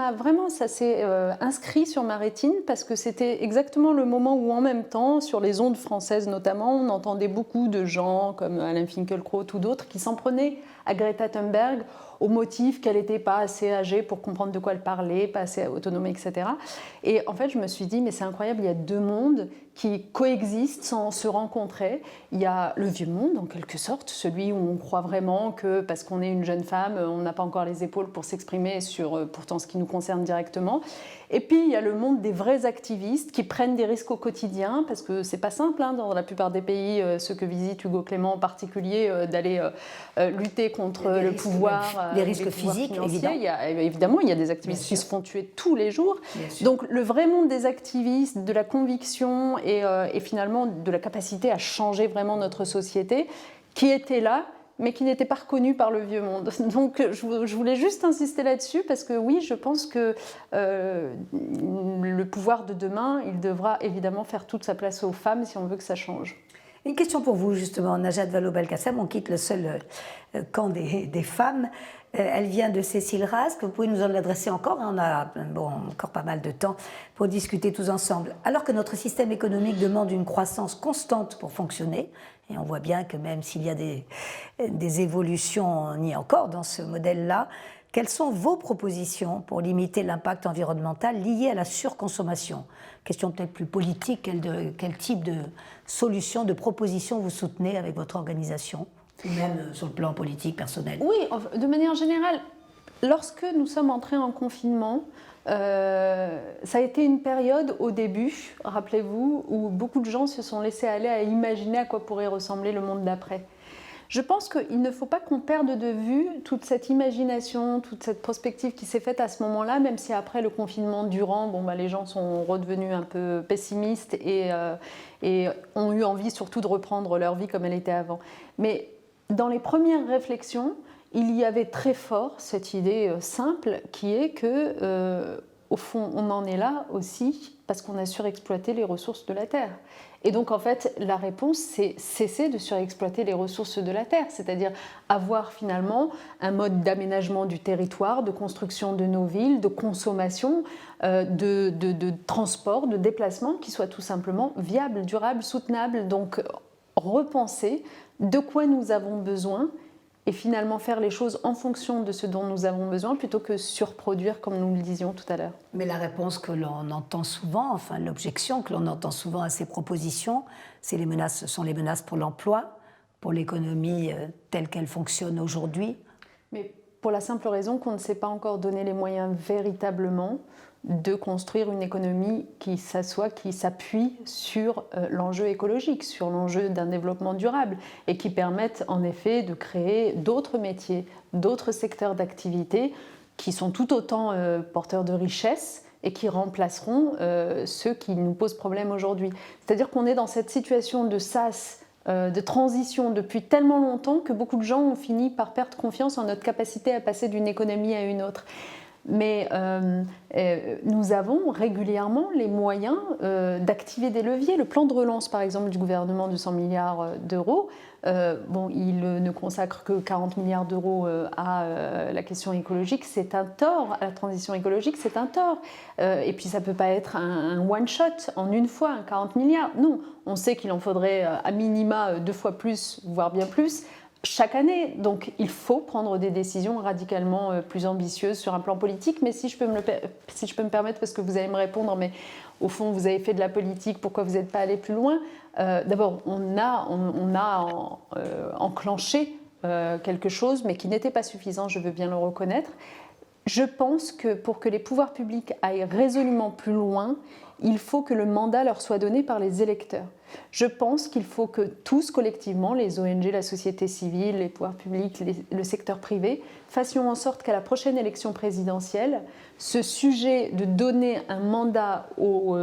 s'est inscrit sur ma rétine parce que c'était exactement le moment où en même temps, sur les ondes françaises notamment, on entendait beaucoup de gens comme Alain Finkielkraut ou d'autres qui s'en prenaient à Greta Thunberg au motif qu'elle n'était pas assez âgée pour comprendre de quoi elle parlait, pas assez autonome, etc. Et en fait, je me suis dit, mais c'est incroyable, il y a 2 mondes qui coexistent sans se rencontrer. Il y a le vieux monde, en quelque sorte, celui où on croit vraiment que, parce qu'on est une jeune femme, on n'a pas encore les épaules pour s'exprimer sur pourtant ce qui nous concerne directement. Et puis, il y a le monde des vrais activistes qui prennent des risques au quotidien, parce que c'est pas simple, dans la plupart des pays, ceux que visite Hugo Clément en particulier, d'aller lutter contre le pouvoir. Des risques physiques, évidemment. Il y a des activistes qui se font tuer tous les jours. Donc, le vrai monde des activistes, de la conviction et finalement de la capacité à changer vraiment notre société, qui était là, mais qui n'était pas reconnu par le vieux monde. Donc je voulais juste insister là-dessus, parce que oui, je pense que le pouvoir de demain, il devra évidemment faire toute sa place aux femmes si on veut que ça change. Une question pour vous, justement, Najat Vallaud-Belkacem. On quitte le seul camp des femmes. Elle vient de Cécile Rasque. Vous pouvez nous en adresser encore. On a encore pas mal de temps pour discuter tous ensemble. Alors que notre système économique demande une croissance constante pour fonctionner, et on voit bien que même s'il y a des évolutions, on y est encore dans ce modèle-là, quelles sont vos propositions pour limiter l'impact environnemental lié à la surconsommation? Question peut-être plus politique, quel type de solutions, de propositions vous soutenez avec votre organisation, ou même sur le plan politique, personnel? Oui, de manière générale, lorsque nous sommes entrés en confinement, ça a été une période au début, rappelez-vous, où beaucoup de gens se sont laissés aller à imaginer à quoi pourrait ressembler le monde d'après. Je pense qu'il ne faut pas qu'on perde de vue toute cette imagination, toute cette prospective qui s'est faite à ce moment-là, même si après le confinement durant, les gens sont redevenus un peu pessimistes et ont eu envie surtout de reprendre leur vie comme elle était avant. Mais dans les premières réflexions, il y avait très fort cette idée simple qui est que, au fond, on en est là aussi parce qu'on a surexploité les ressources de la Terre. Et donc, en fait, la réponse, c'est cesser de surexploiter les ressources de la Terre, c'est-à-dire avoir finalement un mode d'aménagement du territoire, de construction de nos villes, de consommation, de transport, de déplacement qui soit tout simplement viable, durable, soutenable. Donc, repenser de quoi nous avons besoin et finalement faire les choses en fonction de ce dont nous avons besoin plutôt que surproduire comme nous le disions tout à l'heure. Mais la réponse que l'on entend souvent, enfin l'objection que l'on entend souvent à ces propositions, ce sont les menaces pour l'emploi, pour l'économie telle qu'elle fonctionne aujourd'hui. Mais pour la simple raison qu'on ne s'est pas encore donné les moyens véritablement de construire une économie qui s'appuie sur l'enjeu écologique, sur l'enjeu d'un développement durable et qui permette en effet de créer d'autres métiers, d'autres secteurs d'activité qui sont tout autant porteurs de richesse et qui remplaceront ceux qui nous posent problème aujourd'hui. C'est-à-dire qu'on est dans cette situation de sas, de transition depuis tellement longtemps que beaucoup de gens ont fini par perdre confiance en notre capacité à passer d'une économie à une autre. Mais nous avons régulièrement les moyens d'activer des leviers. Le plan de relance, par exemple, du gouvernement de 100 milliards d'euros, il ne consacre que 40 milliards d'euros à la question écologique. C'est un tort. À la transition écologique, c'est un tort. Et puis, ça ne peut pas être un one-shot en une fois, 40 milliards. Non, on sait qu'il en faudrait à minima 2 fois plus, voire bien plus, chaque année. Donc il faut prendre des décisions radicalement plus ambitieuses sur un plan politique. Mais si je peux me permettre, parce que vous allez me répondre, mais au fond vous avez fait de la politique, pourquoi vous n'êtes pas allé plus loin? D'abord, on a enclenché quelque chose, mais qui n'était pas suffisant, je veux bien le reconnaître. Je pense que pour que les pouvoirs publics aillent résolument plus loin, il faut que le mandat leur soit donné par les électeurs. Je pense qu'il faut que tous, collectivement, les ONG, la société civile, les pouvoirs publics, le secteur privé, fassions en sorte qu'à la prochaine élection présidentielle, ce sujet de donner un mandat au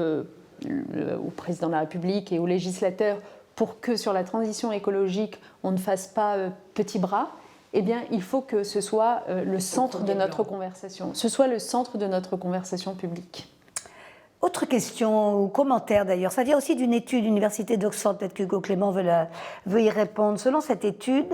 président de la République et aux législateurs pour que sur la transition écologique, on ne fasse pas petit bras, eh bien, il faut que ce soit le centre de notre conversation, publique. Autre question ou commentaire d'ailleurs, ça vient aussi d'une étude Université d'Oxford, peut-être qu'Hugo Clément veut y répondre. Selon cette étude,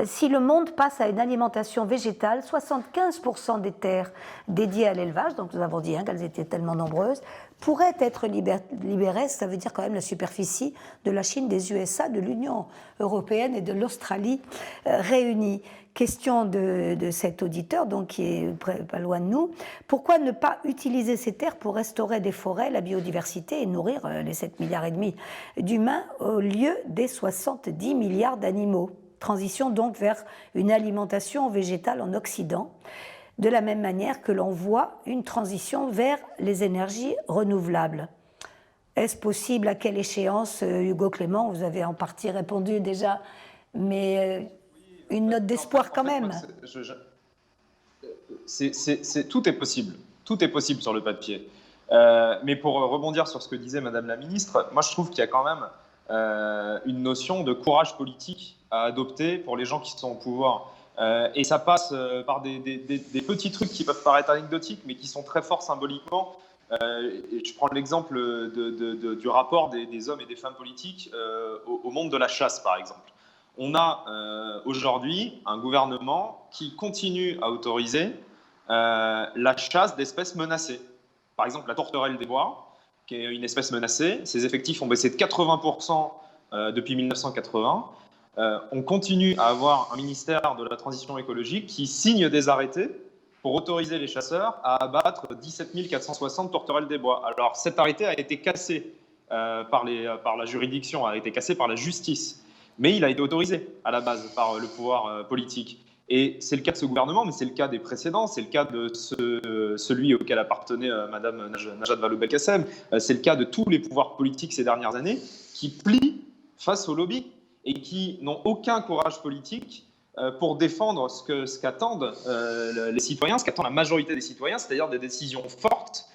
si le monde passe à une alimentation végétale, 75% des terres dédiées à l'élevage, donc nous avons dit qu'elles étaient tellement nombreuses, pourraient être libérées, ça veut dire quand même la superficie de la Chine, des USA, de l'Union européenne et de l'Australie réunies. Question de cet auditeur, donc qui est pas loin de nous. Pourquoi ne pas utiliser ces terres pour restaurer des forêts, la biodiversité et nourrir les 7,5 milliards d'humains au lieu des 70 milliards d'animaux? Transition donc vers une alimentation végétale en Occident, de la même manière que l'on voit une transition vers les énergies renouvelables. Est-ce possible? À quelle échéance? Hugo Clément, vous avez en partie répondu déjà, mais une note d'espoir quand même. Tout est possible. Tout est possible sur le papier. Mais pour rebondir sur ce que disait Madame la Ministre, moi je trouve qu'il y a quand même une notion de courage politique à adopter pour les gens qui sont au pouvoir. Et ça passe par des petits trucs qui peuvent paraître anecdotiques, mais qui sont très forts symboliquement. Et je prends l'exemple du rapport des hommes et des femmes politiques au monde de la chasse, par exemple. On a aujourd'hui un gouvernement qui continue à autoriser la chasse d'espèces menacées. Par exemple, la tourterelle des bois, qui est une espèce menacée. Ses effectifs ont baissé de 80% depuis 1980. On continue à avoir un ministère de la transition écologique qui signe des arrêtés pour autoriser les chasseurs à abattre 17 460 tourterelles des bois. Alors, cet arrêté a été cassé par la juridiction, a été cassé par la justice. Mais il a été autorisé à la base par le pouvoir politique. Et c'est le cas de ce gouvernement, mais c'est le cas des précédents, c'est le cas de celui auquel appartenait Madame Najat Vallaud-Belkacem, c'est le cas de tous les pouvoirs politiques ces dernières années qui plient face au lobby et qui n'ont aucun courage politique pour défendre ce qu'attendent les citoyens, ce qu'attend la majorité des citoyens, c'est-à-dire des décisions fortes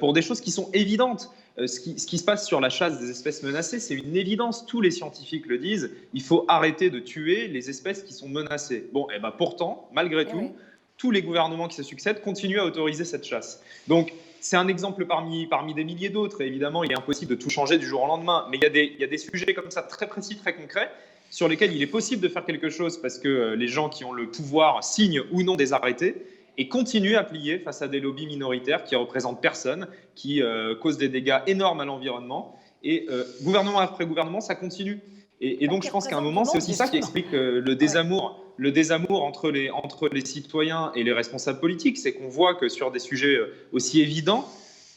pour des choses qui sont évidentes. Ce qui se passe sur la chasse des espèces menacées, c'est une évidence. Tous les scientifiques le disent. Il faut arrêter de tuer les espèces qui sont menacées. Bon, et ben pourtant, malgré tout, tous les gouvernements qui se succèdent continuent à autoriser cette chasse. Donc, c'est un exemple parmi des milliers d'autres. Et évidemment, il est impossible de tout changer du jour au lendemain. Mais il y a des sujets comme ça, très précis, très concrets, sur lesquels il est possible de faire quelque chose parce que les gens qui ont le pouvoir signent ou non des arrêtés et continuent à plier face à des lobbies minoritaires qui représentent personne, qui causent des dégâts énormes à l'environnement. Et gouvernement après gouvernement, ça continue. Et donc, je pense qu'à un moment, c'est aussi ça qui explique le désamour entre les citoyens et les responsables politiques. C'est qu'on voit que sur des sujets aussi évidents,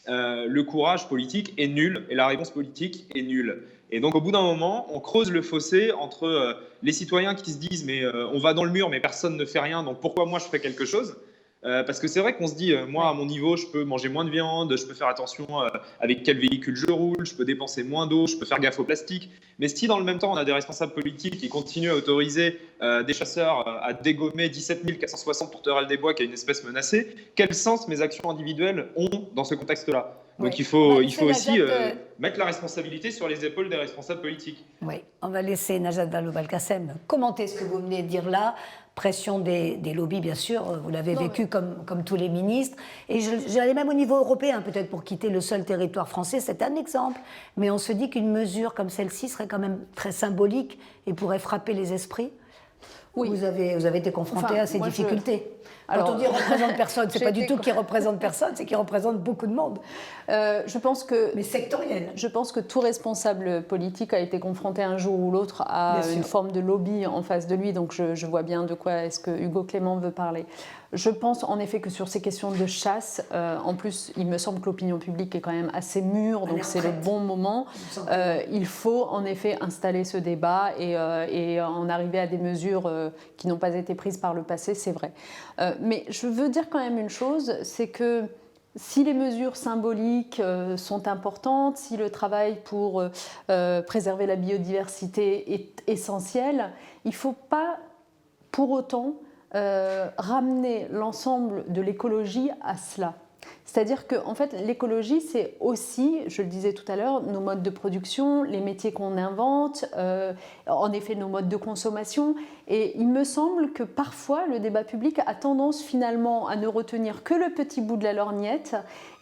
le courage politique est nul et la réponse politique est nulle. Et donc, au bout d'un moment, on creuse le fossé entre les citoyens qui se disent « mais on va dans le mur, mais personne ne fait rien, donc pourquoi moi je ferais quelque chose ?» Parce que c'est vrai qu'on se dit, moi, à mon niveau, je peux manger moins de viande, je peux faire attention avec quel véhicule je roule, je peux dépenser moins d'eau, je peux faire gaffe au plastique. Mais si dans le même temps, on a des responsables politiques qui continuent à autoriser des chasseurs à dégommer 17 460 tourterelles des bois, qui est une espèce menacée, quel sens mes actions individuelles ont dans ce contexte-là? Donc il faut aussi mettre la responsabilité sur les épaules des responsables politiques. Oui, on va laisser Najat Vallaud-Belkacem commenter ce que vous venez de dire là. Pression des lobbies, bien sûr, vous l'avez vécu comme tous les ministres. Et j'allais même au niveau européen, peut-être pour quitter le seul territoire français, c'est un exemple. Mais on se dit qu'une mesure comme celle-ci serait quand même très symbolique et pourrait frapper les esprits. Oui. Vous avez été confronté à ces difficultés. Quand on dit représente personne, c'est pas du tout qu'il représente personne, c'est qu'il représente beaucoup de monde. Je pense que, mais sectoriel. Je pense que tout responsable politique a été confronté un jour ou l'autre à une forme de lobby en face de lui. Donc je vois bien de quoi est-ce que Hugo Clément veut parler. Je pense en effet que sur ces questions de chasse, en plus, il me semble que l'opinion publique est quand même assez mûre, donc c'est le bon moment. Il faut en effet installer ce débat et en arriver à des mesures qui n'ont pas été prises par le passé, c'est vrai. Mais je veux dire quand même une chose, c'est que si les mesures symboliques sont importantes, si le travail pour préserver la biodiversité est essentiel, il ne faut pas pour autant ramener l'ensemble de l'écologie à cela. C'est-à-dire que en fait, l'écologie, c'est aussi, je le disais tout à l'heure, nos modes de production, les métiers qu'on invente, en effet nos modes de consommation. Et il me semble que parfois, le débat public a tendance finalement à ne retenir que le petit bout de la lorgnette.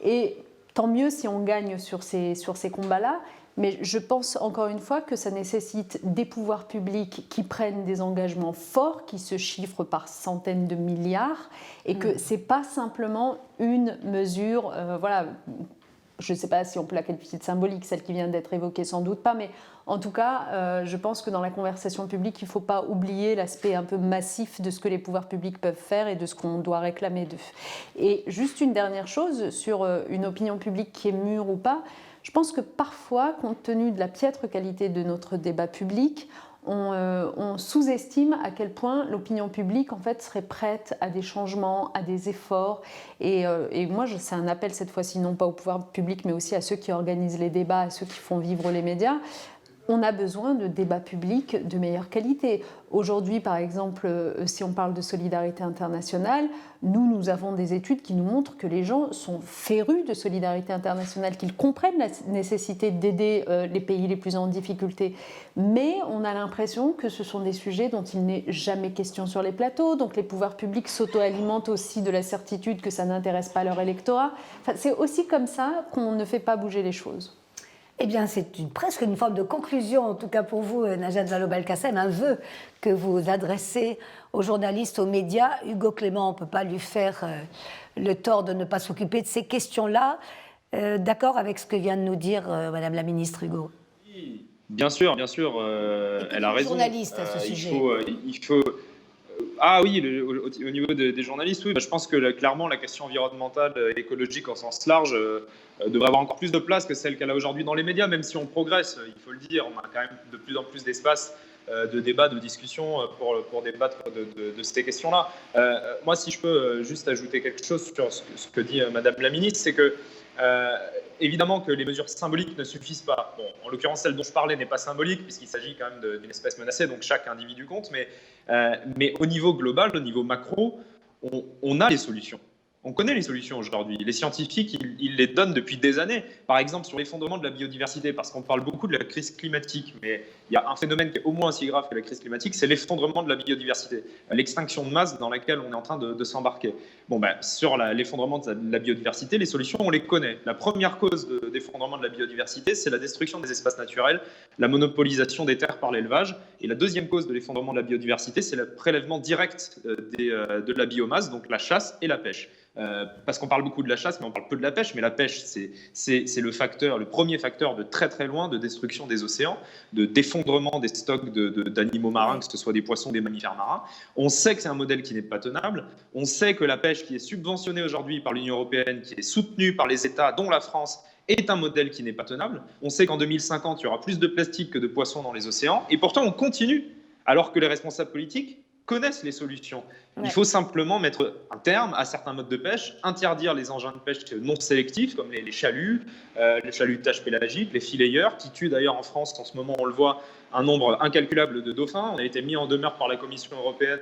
Et tant mieux si on gagne sur ces combats-là. Mais je pense encore une fois que ça nécessite des pouvoirs publics qui prennent des engagements forts, qui se chiffrent par centaines de milliards, et que ce n'est pas simplement une mesure, voilà, je ne sais pas si on peut la qualifier de symbolique, celle qui vient d'être évoquée, sans doute pas, mais en tout cas, je pense que dans la conversation publique, il ne faut pas oublier l'aspect un peu massif de ce que les pouvoirs publics peuvent faire et de ce qu'on doit réclamer d'eux. Et juste une dernière chose sur une opinion publique qui est mûre ou pas. Je pense que parfois, compte tenu de la piètre qualité de notre débat public, on sous-estime à quel point l'opinion publique en fait, serait prête à des changements, à des efforts. Et moi, c'est un appel cette fois-ci, non pas au pouvoir public, mais aussi à ceux qui organisent les débats, à ceux qui font vivre les médias. on a besoin de débats publics de meilleure qualité. Aujourd'hui, par exemple, si on parle de solidarité internationale, nous avons des études qui nous montrent que les gens sont férus de solidarité internationale, qu'ils comprennent la nécessité d'aider les pays les plus en difficulté. Mais on a l'impression que ce sont des sujets dont il n'est jamais question sur les plateaux, donc les pouvoirs publics s'auto-alimentent aussi de la certitude que ça n'intéresse pas leur électorat. Enfin, c'est aussi comme ça qu'on ne fait pas bouger les choses. Eh bien, c'est presque une forme de conclusion, en tout cas pour vous, Najat Vallaud-Belkacem, un vœu que vous adressez aux journalistes, aux médias. Hugo Clément, on ne peut pas lui faire le tort de ne pas s'occuper de ces questions-là. D'accord avec ce que vient de nous dire Madame la ministre, Hugo? Oui, bien sûr, elle a raison. Journaliste à ce sujet. Il faut Ah oui, au niveau des journalistes, oui. Je pense que clairement, la question environnementale et écologique en sens large devrait avoir encore plus de place que celle qu'elle a aujourd'hui dans les médias, même si on progresse, il faut le dire. On a quand même de plus en plus d'espace de débat, de discussion pour débattre de ces questions-là. Moi, si je peux juste ajouter quelque chose sur ce que dit Madame la ministre, c'est que évidemment que les mesures symboliques ne suffisent pas. Bon, en l'occurrence, celle dont je parlais n'est pas symbolique puisqu'il s'agit quand même d'une espèce menacée, donc chaque individu compte. Mais au niveau global, au niveau macro, on a les solutions. On connaît les solutions aujourd'hui. Les scientifiques, ils les donnent depuis des années. Par exemple, sur l'effondrement de la biodiversité, parce qu'on parle beaucoup de la crise climatique, mais il y a un phénomène qui est au moins aussi grave que la crise climatique, c'est l'effondrement de la biodiversité, l'extinction de masse dans laquelle on est en train de s'embarquer. Sur l'effondrement de la biodiversité, les solutions, on les connaît. La première cause d'effondrement de la biodiversité, c'est la destruction des espaces naturels, la monopolisation des terres par l'élevage. Et la deuxième cause de l'effondrement de la biodiversité, c'est le prélèvement direct de la biomasse, donc la chasse et la pêche. Parce qu'on parle beaucoup de la chasse, mais on parle peu de la pêche. Mais la pêche, c'est le premier facteur de très très loin de destruction des océans, d'effondrement des stocks d'animaux marins, que ce soit des poissons, des mammifères marins. On sait que c'est un modèle qui n'est pas tenable. On sait que la pêche qui est subventionnée aujourd'hui par l'Union européenne, qui est soutenue par les États, dont la France, est un modèle qui n'est pas tenable. On sait qu'en 2050, il y aura plus de plastique que de poissons dans les océans. Et pourtant, on continue, alors que les responsables politiques connaissent les solutions. Ouais. Il faut simplement mettre un terme à certains modes de pêche, interdire les engins de pêche non sélectifs, comme les chaluts de tache pélagique, les fileyeurs, qui tuent d'ailleurs en France, en ce moment, on le voit, un nombre incalculable de dauphins. On a été mis en demeure par la Commission européenne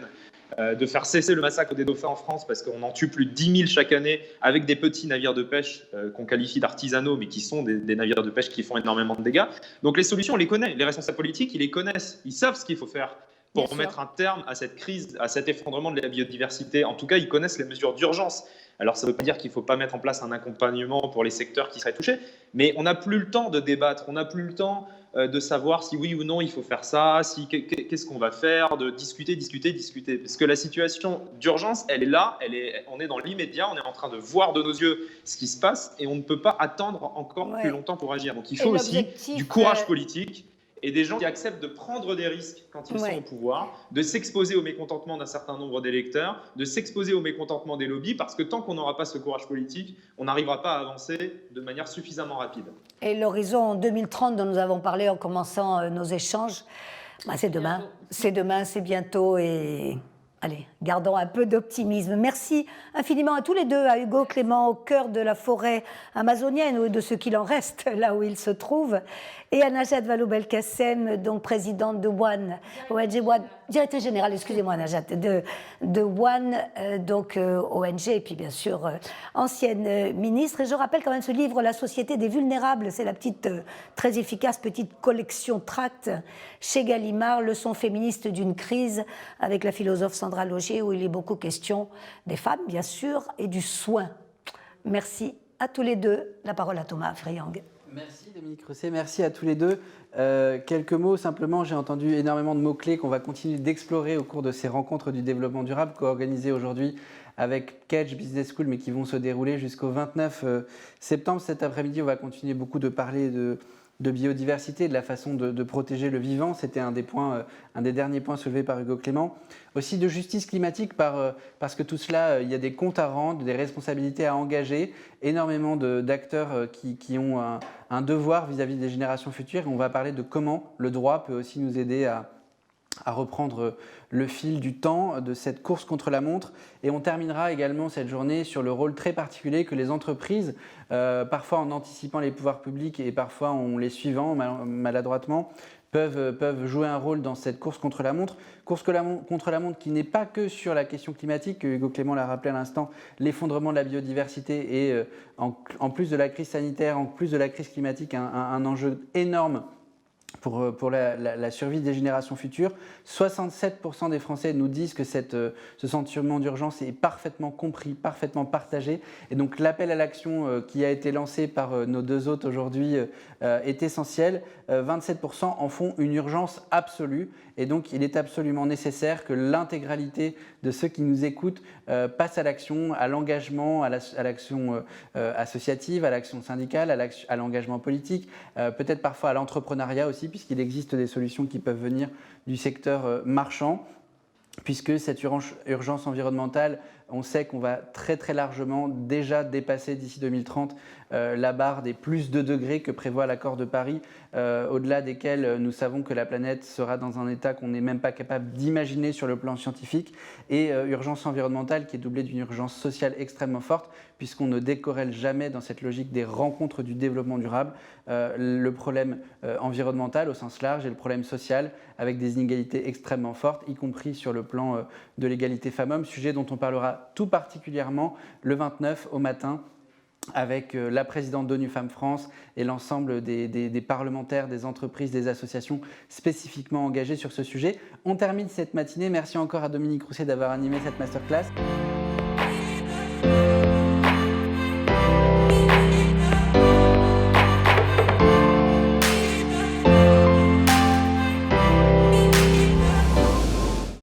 de faire cesser le massacre des dauphins en France, parce qu'on en tue plus de 10 000 chaque année avec des petits navires de pêche qu'on qualifie d'artisanaux, mais qui sont des navires de pêche qui font énormément de dégâts. Donc les solutions, on les connaît. Les responsables politiques, ils les connaissent. Ils savent ce qu'il faut faire pour mettre un terme à cette crise, à cet effondrement de la biodiversité. En tout cas, ils connaissent les mesures d'urgence. Alors, ça ne veut pas dire qu'il ne faut pas mettre en place un accompagnement pour les secteurs qui seraient touchés, mais on n'a plus le temps de débattre, on n'a plus le temps de savoir si oui ou non il faut faire ça, qu'est-ce qu'on va faire, de discuter. Parce que la situation d'urgence, elle est là, on est dans l'immédiat, on est en train de voir de nos yeux ce qui se passe et on ne peut pas attendre encore plus longtemps pour agir. Donc, il faut aussi du courage politique et des gens qui acceptent de prendre des risques quand ils sont au pouvoir, de s'exposer au mécontentement d'un certain nombre d'électeurs, de s'exposer au mécontentement des lobbies, parce que tant qu'on n'aura pas ce courage politique, on n'arrivera pas à avancer de manière suffisamment rapide. Et l'horizon 2030 dont nous avons parlé en commençant nos échanges, c'est demain. C'est demain, c'est bientôt et... Allez, gardons un peu d'optimisme. Merci infiniment à tous les deux, à Hugo Clément, au cœur de la forêt amazonienne, ou de ce qu'il en reste, là où il se trouve, et à Najat Vallaud-Belkacem, donc présidente de ONE, directrice générale, excusez-moi Najat, de ONE, donc ONG, et puis bien sûr ancienne ministre. Et je rappelle quand même ce livre, La Société des vulnérables, c'est la petite, très efficace petite collection tract chez Gallimard, leçon féministe d'une crise, avec la philosophe Sandra Logier, où il est beaucoup question des femmes, bien sûr, et du soin. Merci à tous les deux. La parole à Thomas Friang. Merci Dominique Rosset, merci à tous les deux. Quelques mots simplement, j'ai entendu énormément de mots-clés qu'on va continuer d'explorer au cours de ces rencontres du développement durable co-organisées aujourd'hui avec Kedge Business School, mais qui vont se dérouler jusqu'au 29 septembre. Cet après-midi, on va continuer beaucoup de parler de biodiversité, de la façon de protéger le vivant. C'était un des derniers points soulevés par Hugo Clément. Aussi de justice climatique, parce que tout cela, il y a des comptes à rendre, des responsabilités à engager, énormément d'acteurs qui ont un devoir vis-à-vis des générations futures. Et on va parler de comment le droit peut aussi nous aider à reprendre le fil du temps de cette course contre la montre. Et on terminera également cette journée sur le rôle très particulier que les entreprises, parfois en anticipant les pouvoirs publics et parfois en les suivant maladroitement, peuvent jouer un rôle dans cette course contre la montre. Course contre la montre qui n'est pas que sur la question climatique, que Hugo Clément l'a rappelé à l'instant, l'effondrement de la biodiversité et en plus de la crise sanitaire, en plus de la crise climatique, un enjeu énorme pour la survie des générations futures. 67% des Français nous disent que ce sentiment d'urgence est parfaitement compris, parfaitement partagé. Et donc l'appel à l'action qui a été lancé par nos deux hôtes aujourd'hui est essentiel. 27% en font une urgence absolue. Et donc il est absolument nécessaire que l'intégralité de ceux qui nous écoutent passent à l'action, à l'engagement, à l'action associative, à l'action syndicale, à l'engagement politique, peut-être parfois à l'entrepreneuriat aussi, puisqu'il existe des solutions qui peuvent venir du secteur marchand, puisque cette urgence environnementale, on sait qu'on va très très largement déjà dépasser d'ici 2030 la barre des plus 2 degrés que prévoit l'accord de Paris, au-delà desquels nous savons que la planète sera dans un état qu'on n'est même pas capable d'imaginer sur le plan scientifique, et urgence environnementale qui est doublée d'une urgence sociale extrêmement forte, puisqu'on ne décorrèle jamais dans cette logique des rencontres du développement durable le problème environnemental au sens large et le problème social, avec des inégalités extrêmement fortes, y compris sur le plan de l'égalité femmes-hommes, sujet dont on parlera tout particulièrement le 29 au matin avec la présidente d'ONU Femmes France et l'ensemble des parlementaires, des entreprises, des associations spécifiquement engagées sur ce sujet. On termine cette matinée. Merci encore à Dominique Rousset d'avoir animé cette masterclass.